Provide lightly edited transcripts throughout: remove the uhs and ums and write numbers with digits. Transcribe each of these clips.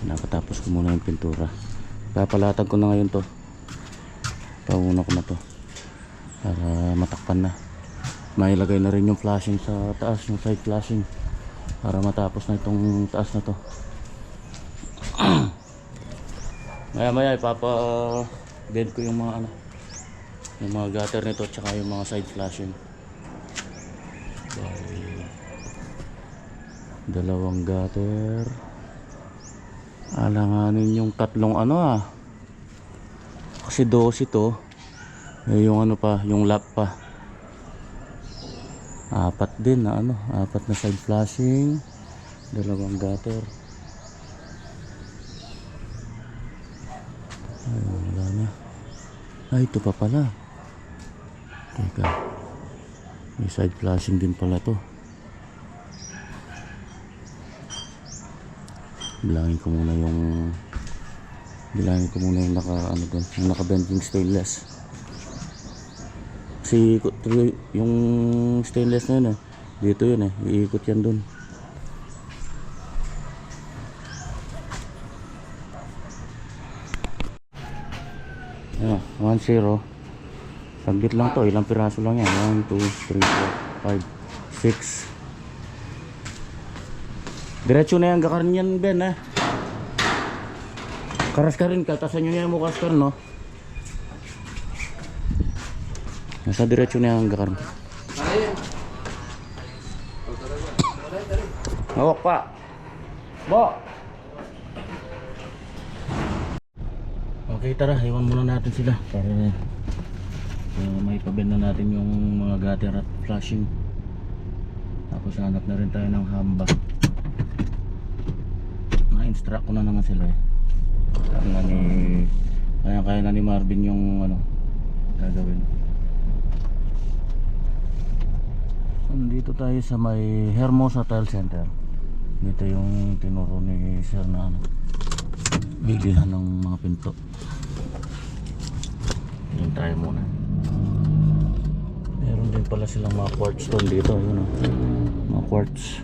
Napatapos ko muna yung pintura. Papalatag ko na ngayon to. Pauna ko na to para matakpan na. Mailagay na rin yung flashing sa taas, yung side flashing, para matapos na itong taas na to. Maya maya ipapa bed ko yung mga yung mga gutter nito at saka yung mga side flashing. Dalawang gutter. Alanganin yung tatlong kasi 12 to. Yung pa, yung lap pa. Apat din na apat na side flashing, dalawang gutter. Ay, wala na. Ay, ito pa pala. Teka. May side flashing din pala to. Bilangin ko muna yung naka doon, yung naka bending stainless. Kasi yung stainless na yun dito yun iikot yan doon. Ayan, 1-0. Saglit lang to, ilang piraso lang yan. 1, 2, 3, 4, 5, 6. Diretso na yan gakarin yan, Ben karas ka rin, kaltasan nyo yan mo karas ka rin, no? Nasa diretso na yan gakarin. Hawak pa Bo. Okay, tara, iwan muna natin sila para may pabend na natin yung mga gutter at flashing. Tapos hanap na rin tayo ng hamba. Na-instruct ko na naman sila kaya na ni Marvin yung gagawin. Nandito tayo sa may Hermosa Tile Center. Dito yung tinuro ni Sir na bilihan ng mga pinto. Yan tayo muna. Meron din pala silang mga quartz stone dito, mga quartz.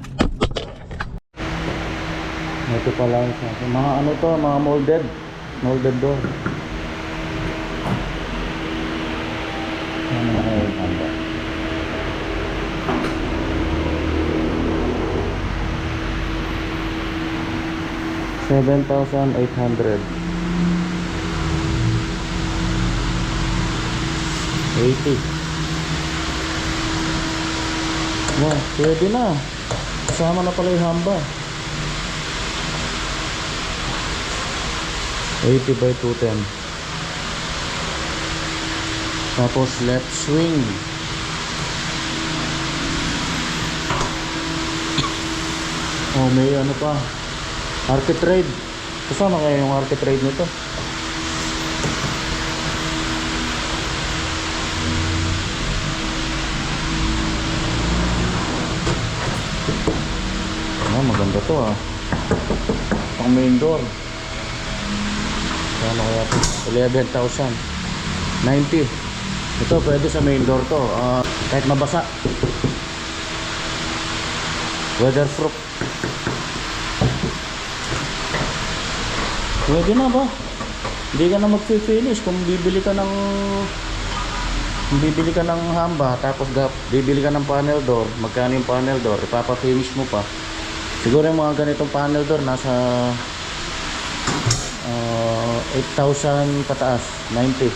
Ito pala mga mga molded door. Ano na yung hamba? $7,800. 80. Wow, pwede na. Kasama na pala yung hamba. 80 by 210. Tapos left swing. Oh, may pa, architrave. Kasama kaya yung architrave nito. Maganda to pang main door. Ano kaya ito? 11,000. 90. Ito pwede sa main door to, kahit mabasa. Weatherproof. Pwede na ba? Hindi ka na mag-finish kung bibili ka ng hamba, tapos bibili ka ng panel door. Magkano yung panel door? Ipapa-finish mo pa. Siguro yung mga ganitong panel door nasa 8,000 pataas, 90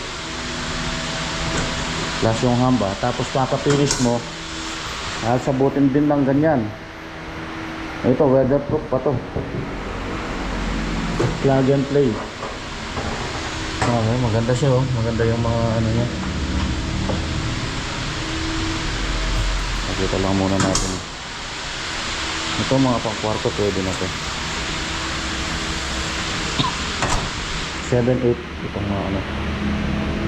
plus yung hamba. Tapos papa-finish mo, sabutin din ng ganyan. Ito weatherproof pa to, plug and play. Okay, maganda siya maganda yung mga niya. Nakita lang muna natin. Ito mga pang-kwarto, pwede na to. 7-8 itong mga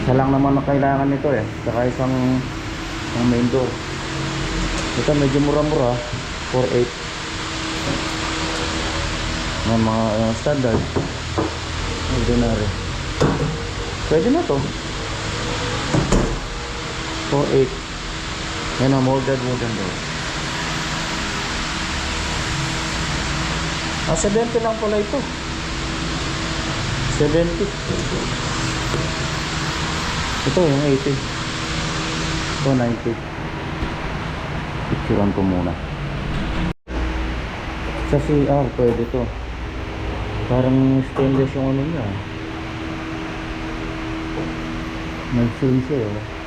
isa lang naman na kailangan nito saka isang main door. Ito medyo mura-mura, 4-8 na mga standard ordinary. Pwede na to, 4-8. Yan ang molded wooden door. 70 lang pala ito. 70. Ito yung 80. Ito 90. Picturean ko muna. Sa CR pwede to. Parang stainless yung ano niya. May film siya eh.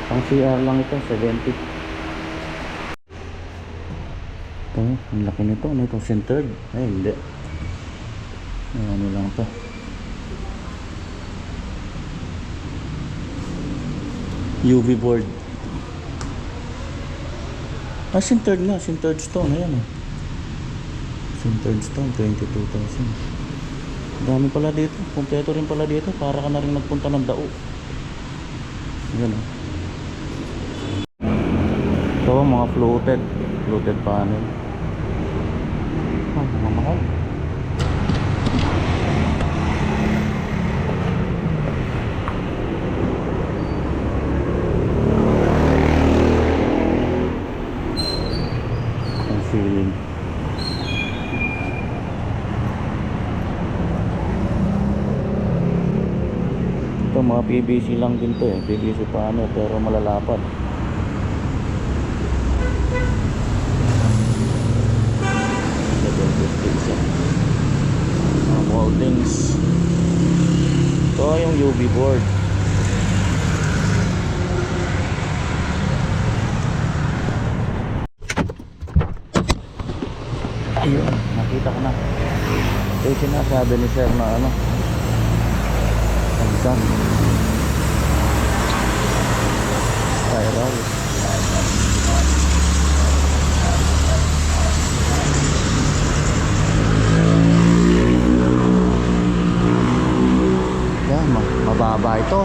Ang CR lang ito, 70. Ito, ang laki nito. Ano ito? Centered? Ay, hindi. Ano lang ito. UV board. Ah, centered na. Centered stone. Ayan o. Centered stone, 22,000. Dami pala dito. Kompleto rin pala dito. Para ka na rin nagpunta ng Dao. Ayan o. Ito, mga floated panel. Mga mahal. Ang ceiling. Ito, mga PVC lang din to eh. PVC panel pero malalapad. Mga moldings. Ito yung UV board. Ayun, nakita ko na. Ito yung sinasabi ni sir na ano, hanggang spiral. Yan, mababa ito.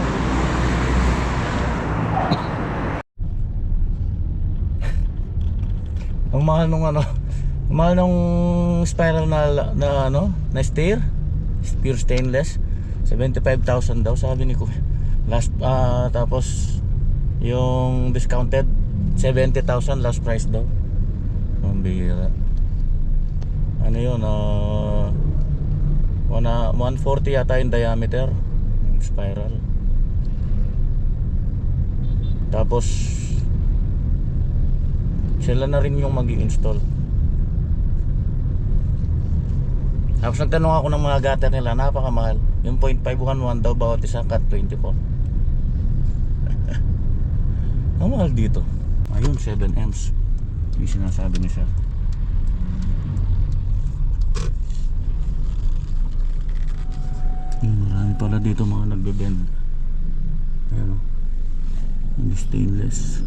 Ang mahal nung ano, ang mahal nung spiral na ano, na stair, pure stainless. 75,000 daw sabi ni ko. Last tapos yung discounted 70,000 last price daw. Ang bihira. Ano yun, 140 yata yung diameter yung spiral. Tapos sila na rin yung mag-i-install. Tapos nagtanong ako ng mga gutter nila, napakamahal. Yung 0.511 daw bawat isa, cut 24. Ang mahal dito. Ayun, 7Ms yung sinasabi ni sir. Marami pala dito mga nagbe-bend. Ayan o, yung stainless.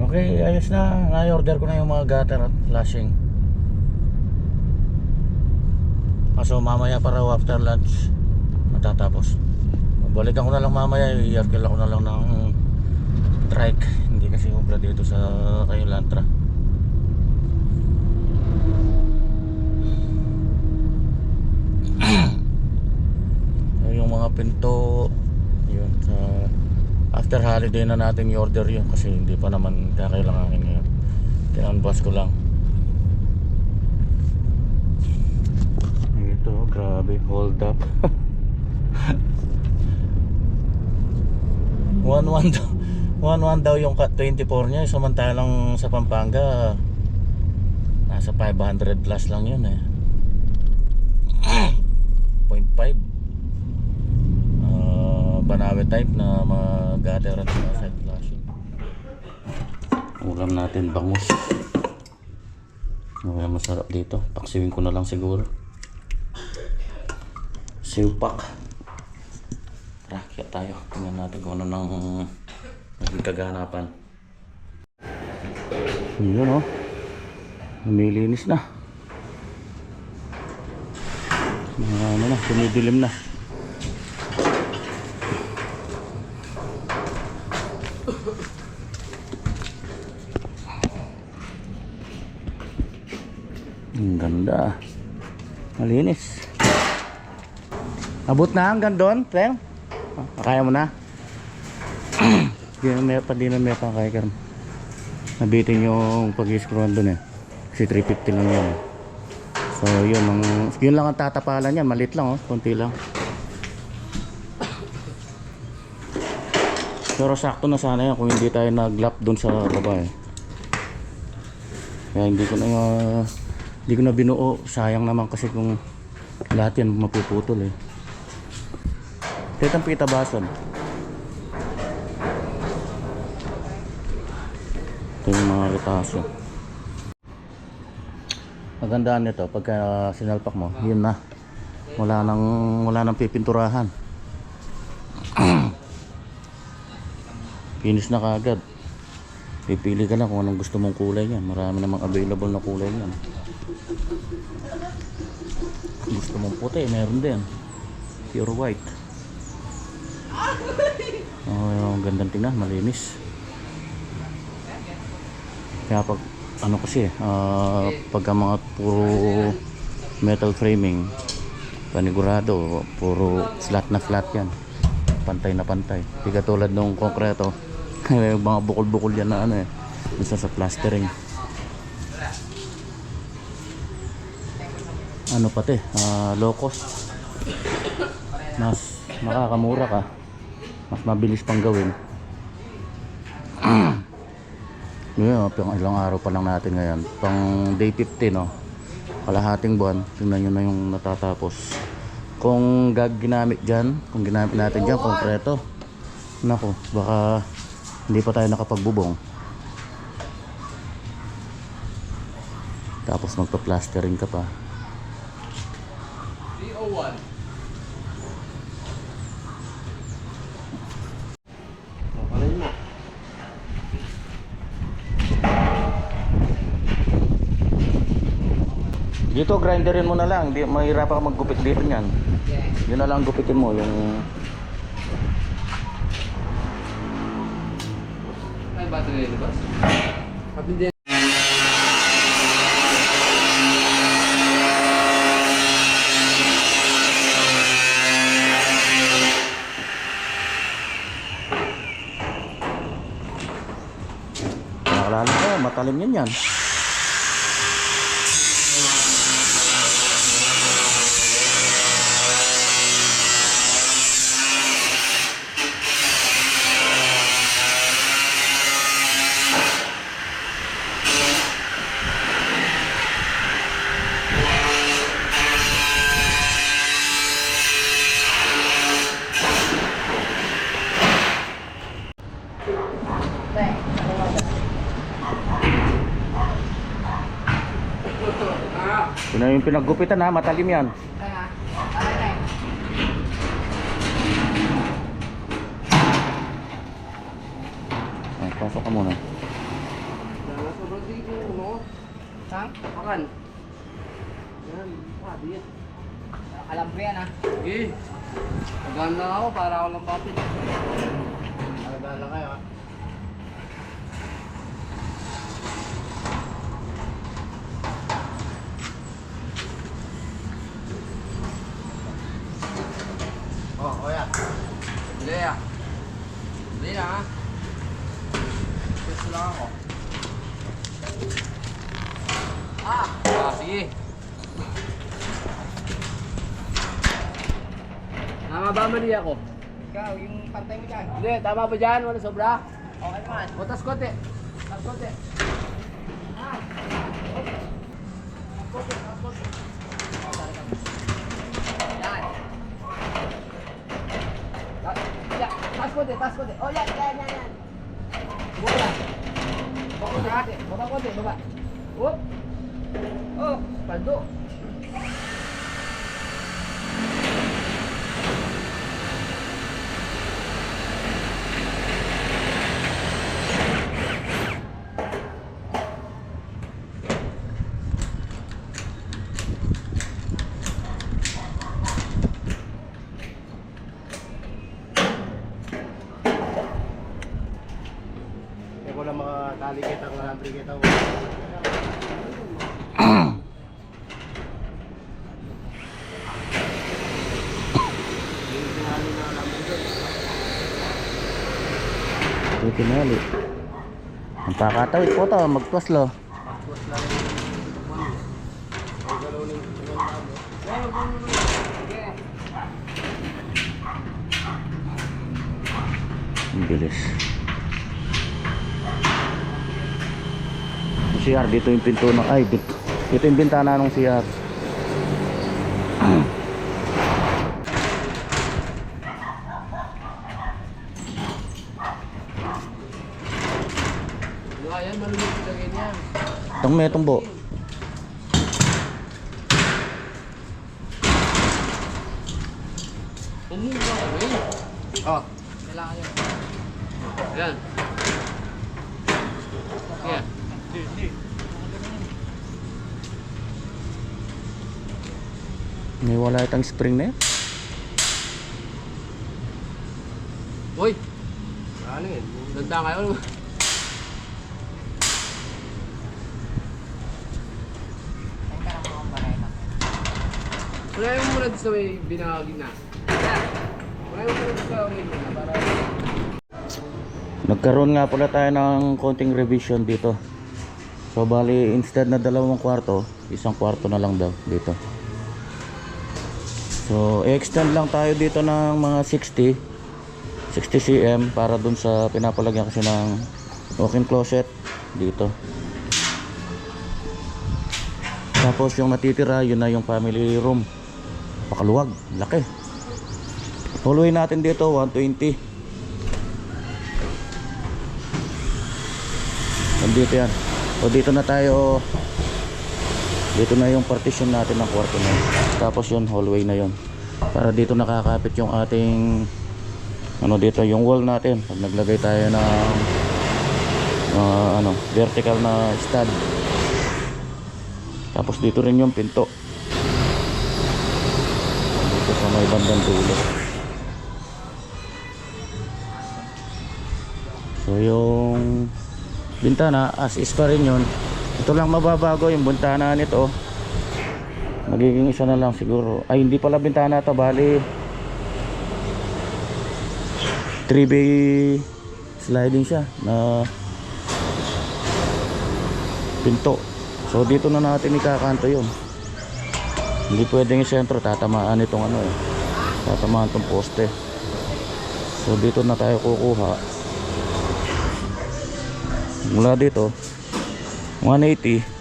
Okay, ayos na. Na-order ko na yung mga gutter at flashing. So mamaya para after lunch matatapos. Balikan ko na lang mamaya. I-arkil ako na lang ng trike. Hindi kasi ubra dito sa Cayo Lantra. Yung mga pinto yun, sa after holiday na natin i-order yun kasi hindi pa naman kakailanganin ngayon. Tinanbas ko lang. Ito, grabe, hold up. 1.1 daw yung cut 24 nya, samantalang sa Pampanga nasa 500 plus lang yun eh. 0.5 Banawe type na mga gutter at side flashing. Ulam natin bangus. Masarap dito. Paksiwin ko na lang siguro. Siwpak. Tara, kaya tayo. Tingnan natin kung ano nang naging kaganapan. Yun o. Lumilinis na. Ano na, tumidilim na. Ang ganda. Malinis. Abot na hanggang doon, Trem? Kaya mo na? Di na may kaya ka. Nabitin yung pag-scroll doon eh. Kasi 350 lang yan. So yun lang ang tatapalan yan. Malit lang oh, konti lang. Pero sakto na sana yan kung hindi tayo nag-lap doon sa baba eh. Kaya hindi ko na binuo. Sayang naman kasi kung lahat yan mapuputol eh. Tetang pitabasan. Ito yung mga retaso. Magandaan nito pagka sinalpak mo, yun na. Wala nang pipinturahan. Finish na kaagad. Pipili ka lang kung anong gusto mong kulay yan. Marami namang available na kulay yan. Gusto mong puti, meron din. Pure white. Oh, gandang tingnan, malinis. Kaya pag ano kasi pagka mga puro metal framing, panigurado puro flat na flat yan, pantay na pantay. Di katulad nung konkreto yung mga bukol-bukol yan na ano eh, isa sa plastering. Ano pati low cost, mas makakamura ka, mas mabilis pang gawin. Ngayon, pang ilang araw pa lang natin ngayon. Pang day 15, no? Kalahating buwan. Tingnan nyo na yung natatapos. Kung ginamit dyan, kung ginamit natin dyan, konkreto. Naku, baka hindi pa tayo nakapagbubong. Tapos magpa-plastering ka pa. 301. Dito grinderin mo na lang, hindi mahirapan ka maggupit dito niyan. Yun na lang gupitin mo yung May battery na ba? Sabi din. nakalala ko, matalim yan. Yun na yung pinaggupitan ha, matalim yan. Ay, pasok ka muna. Sobrang dito mo. Sang? Makan. Yan, pabit. Alam ko yan ha. Sige. Magaan lang ako para ako lang papit. Magaan lang kayo ha. Oh, kuya. Hindi ah. Hindi na ha. Pwesto lang ako. Sige. Tama ba mali ako? Ikaw, yung pantay mo dyan. Hindi, tama ba dyan? Wala sobra? Okay naman. O, tas konti. Tas konti. Yan. Tas konti, tas konti. Oh, yan. Baba. Baba konti, baba. Whoop. Oh, paldo. Kaya ko lang makatali kita, 100 kita. May tinali. Ang pakatawid po to, magpaslo. Tapos lang yung ano. Ang galaw ng tabo. Ang bilis. Yung CR, dito yung pinto ng, ay, dito yung bintana ng CR. Mga yan, malulog sa ganyan. Itong may tumbo. Umuha ka rin. Oh, kailangan yun. Yan. Yan. May wala itang spring na yun. Uy! Ano yun? Ganda kayo. Ay, ka naman ang barena. Wala yung muna sa may binahagi na. Wala yung muna sa may na para... Nagkaroon nga pala tayo ng konting revision dito. So bali, instead na 2 kwarto, 1 kwarto na lang daw dito. So i-extend lang tayo dito ng mga 60 cm para dun sa pinapalagyan kasi ng walk-in closet dito. Tapos yung natitira, yun na yung family room. Pakaluwag, laki. Hallway natin dito 120. Nandito yan. So dito na tayo. Dito na yung partition natin ng kwarto na yun. Tapos yun, hallway na yun. Para dito nakakapit yung ating ano dito, yung wall natin. Pag naglagay tayo ng ano, vertical na stud. Tapos dito rin yung pinto. Dito sa may bandang dulo. So yung bintana as is pa rin yun. Ito lang mababago, yung bintana nito magiging isa na lang siguro. Ay, hindi pala bintana to, bali 3-bay sliding siya na pinto. So dito na natin ikakanto yun. Hindi pwedeng isentro, tatamaan itong ano eh, tatamaan itong poste. So dito na tayo kukuha. Mula dito 180.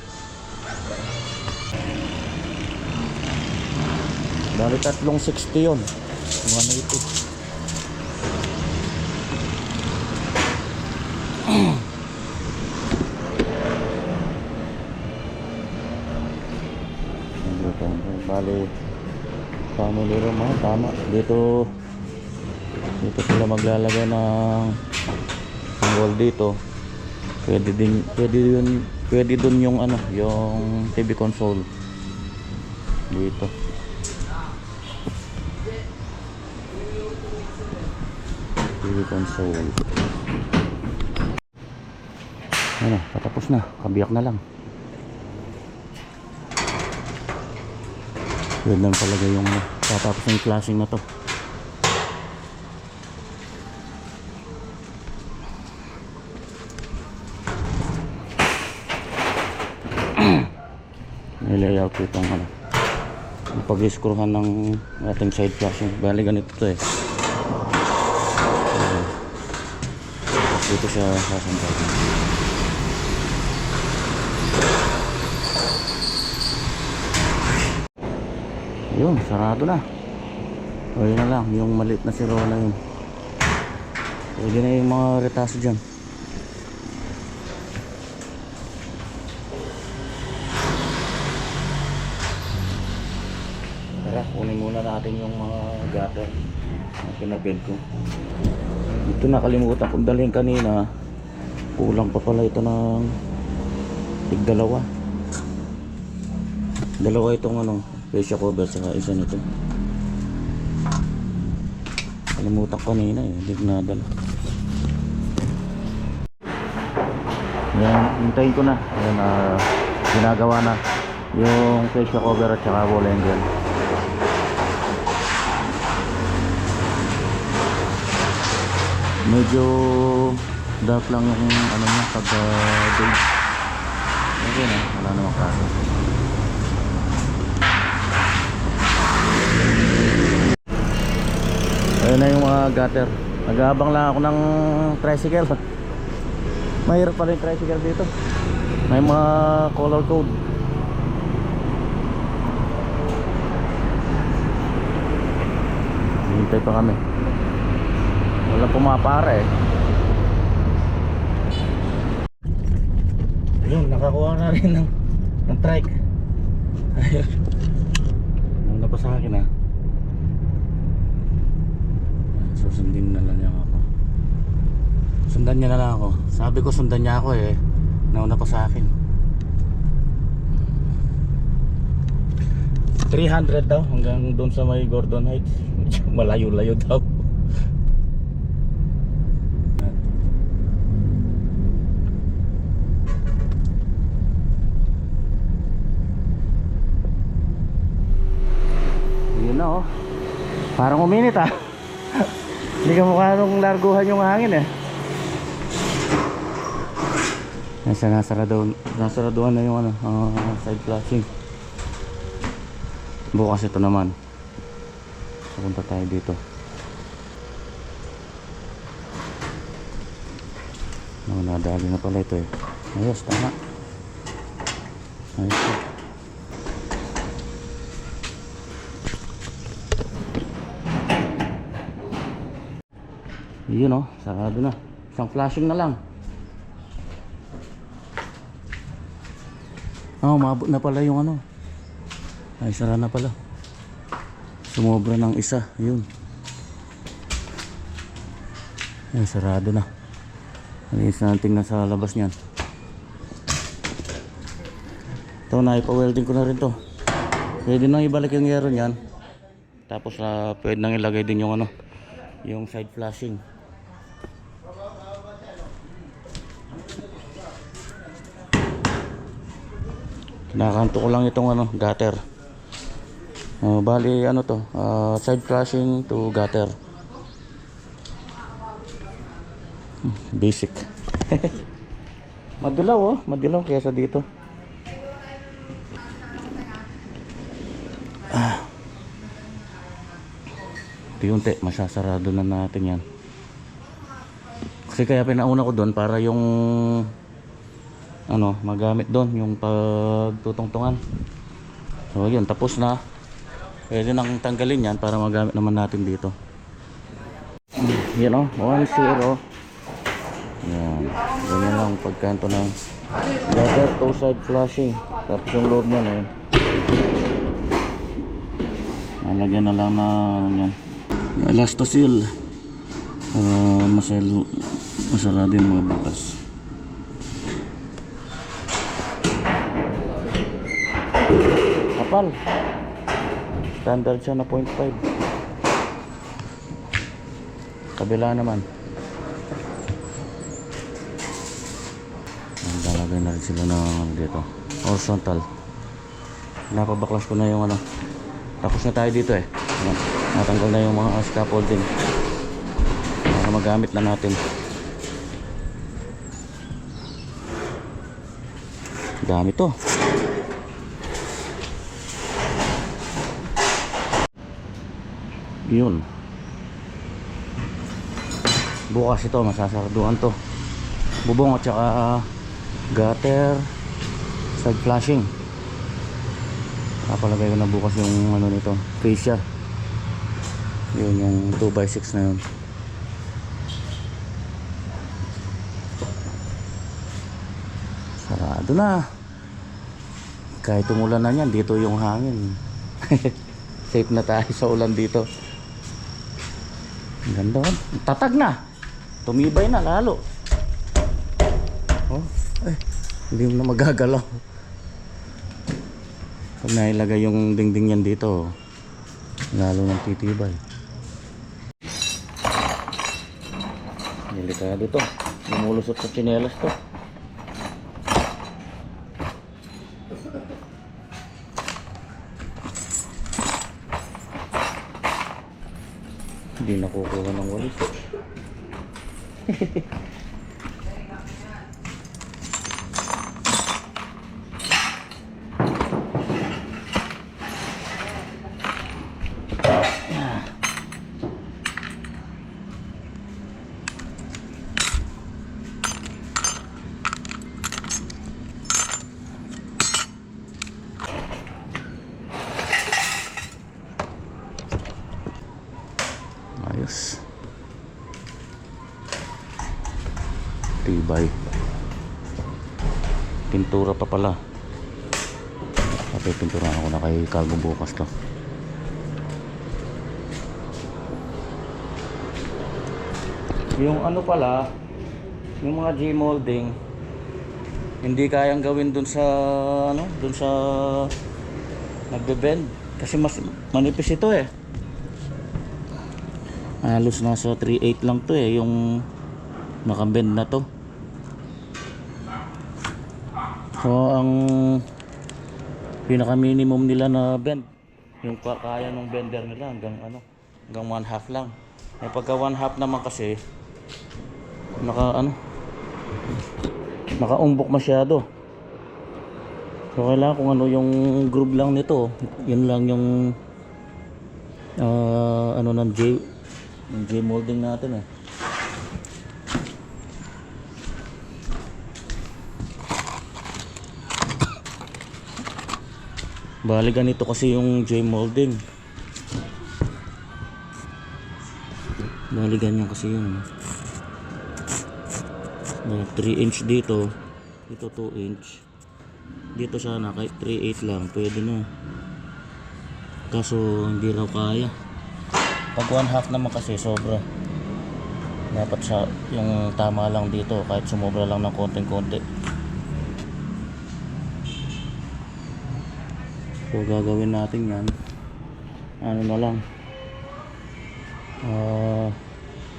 Dali 360 yun. 180. Bali family room, tama. Dito sila maglalagay ng wall dito. Pwede dun yung ano, yung TV console dito. TV console. Ano, patapos na, kabiyak na lang. Yun lang talaga yung tatapos ng flashing na to. Nilayout ko itong ano, yung pag-screwhan ng ating side flashing. Bali ganito to eh. Dito siya sasambal. Yun, sarado na. O yun na lang, yung maliit na siro na yun. Pwede na yung mga retaso dyan. Tara, kunin muna natin yung mga gutter na pinabed ko. Ito nakalimutan kong dalhin kanina. Kulang pa pala ito ng tig-2. Dalawa itong ano, fascia cover saka isa nito. Kalimutan kanina eh, hindi ko nadala. Yan, hintayin ko na. Ayan, ginagawa na yung fascia cover at saka wall angle. Medyo Dark lang yung ano niya pag day. Okay na, wala namang kaso. Ayun na yung mga gutter. Nag-aabang lang ako ng tricycle. Mahirap pala yung tricycle dito. May mga color code. Hintay pa kami. Walang pumapara eh. Ayun, nakakuha na rin ng trike. Ayun. Nung pa sa akin ah. Susundin na lang niya ako. Sundan niya na lang ako. Sabi ko sundan niya ako eh. Nauna pa sa akin. 300 daw hanggang doon sa may Gordon Heights. Malayo-layo daw. Yun na oh. Parang uminit ah. Hindi ka mukha nung larguhan yung hangin eh. Nasaraduhan na yung ano, side flashing. Bukas ito naman. Pupunta tayo dito. Nadali na pala ito eh. Ayos, tama. Ayos. Yun oh, sarado na. Isang flashing na lang. Maabot na pala yung ano. Ay, sara na pala. Sumobra ng isa. Yun. Ay, sarado na. Alis na tingnan sa labas niyan. Ito na, ipa-welding ko na rin to. Pwede nang ibalik yung yero niyan. Tapos pwede nang ilagay din yung ano, yung side flashing. Kinakanto ko lang itong ano, gutter. Bali ano to, side flashing to gutter. Basic. Madilaw oh, madilaw kaysa dito. Unti-unti masasarado na natin yan. Kasi kaya pinauna ko doon para yung ano, magamit doon yung pagtutungtungan. So yun, tapos na. Pwede nang tanggalin yan para magamit naman natin dito. Yan o, 1-0. Yan, ganyan lang pagkanto ng gutter to side flashing. Tapos yung load niya na yun, nalagyan na lang na yan, elastosil para masarado yung mga butas. Kapal. Standard siya na 0.5. Kabila naman. Lalagay na rin sila ng dito. Horizontal. Napabaklas ko na yung ano. Tapos na tayo dito eh. Natanggal na yung mga scaffolding. Para magamit na natin. Dami to. Yun. Bukas ito masasarduhan to. Bubong at saka gutter, side flashing. Papalagay ko na bukas yung ano nito, fascia. Yun yung 2x6 na yun. Sarado na. Kahit umulan na yan, dito yung hangin. Safe na tayo sa ulan dito. Ang ganda. Tatag na. Tumibay na lalo. Oh, hindi mo na magagalaw. Pag nailagay yung dingding yan dito, lalo ng titibay. Delikado to. Lumulusot sa tsinelas to. Hindi nakukuha ng walis. matibay. Pintura pa pala. Pati pinturahan ko na kay Calvo bukas to. Yung ano pala, yung mga J-molding hindi kayang gawin dun sa ano, dun sa nagbe-bend kasi mas manipis ito eh. Halos nasa 3/8 lang to eh, yung nakabend na to. So ang pinaka minimum nila na bend, yung kaya ng bender nila hanggang ano, hanggang 1/2 lang. Eh pagka 1/2 naman kasi nakaumbok masyado. So kailangan kung ano yung groove lang nito, yun lang yung ano ng J molding natin eh. Bali ganito kasi yung J molding. Bali ganyan kasi yun. 3 inch dito, dito 2 inch. Dito sana kahit 3/8 lang pwede na. Kaso hindi raw kaya. Pag 1/2 naman kasi sobra. Dapat sa yung tama lang dito, kahit sumobra lang ng konting-konti. So gagawin natin yan, ano na lang,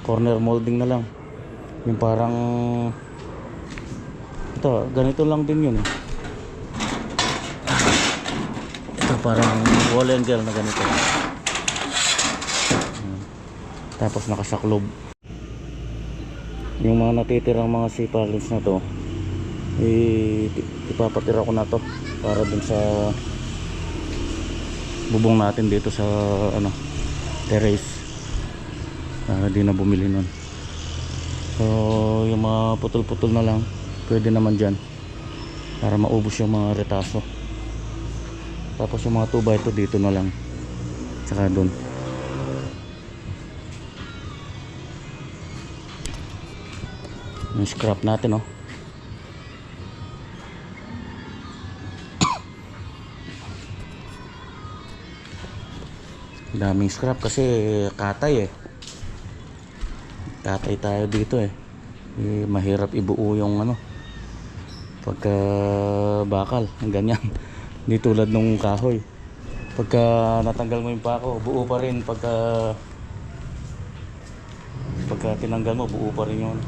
corner molding na lang. Yung parang ito, ganito lang din yun eh. Ito parang wall angle na ganito. Tapos nakasaklob. Yung mga natitirang mga C-pallets na to, ipapatira ko na to para dun sa bubong natin dito sa ano, terrace, para di na bumili nun. So yung mga putol-putol na lang pwede naman dyan para maubos yung mga retaso. Tapos yung mga 2x2 dito na lang, tsaka dun. Yung scrap natin oh. Daming scrap kasi katay eh. Katay tayo dito eh. Mahirap ibuo yung ano pagka bakal, ganyan. Hindi tulad nung kahoy. Pagka natanggal mo yung pako, buo pa rin. Pagka tinanggal mo, buo pa rin yun.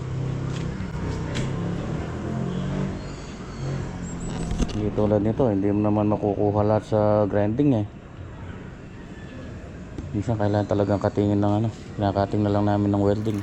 Hindi tulad nito, hindi mo naman makukuha lahat sa grinding eh. Minsan kailangan talagang katingin ng ano, kinakating na lang namin ng welding.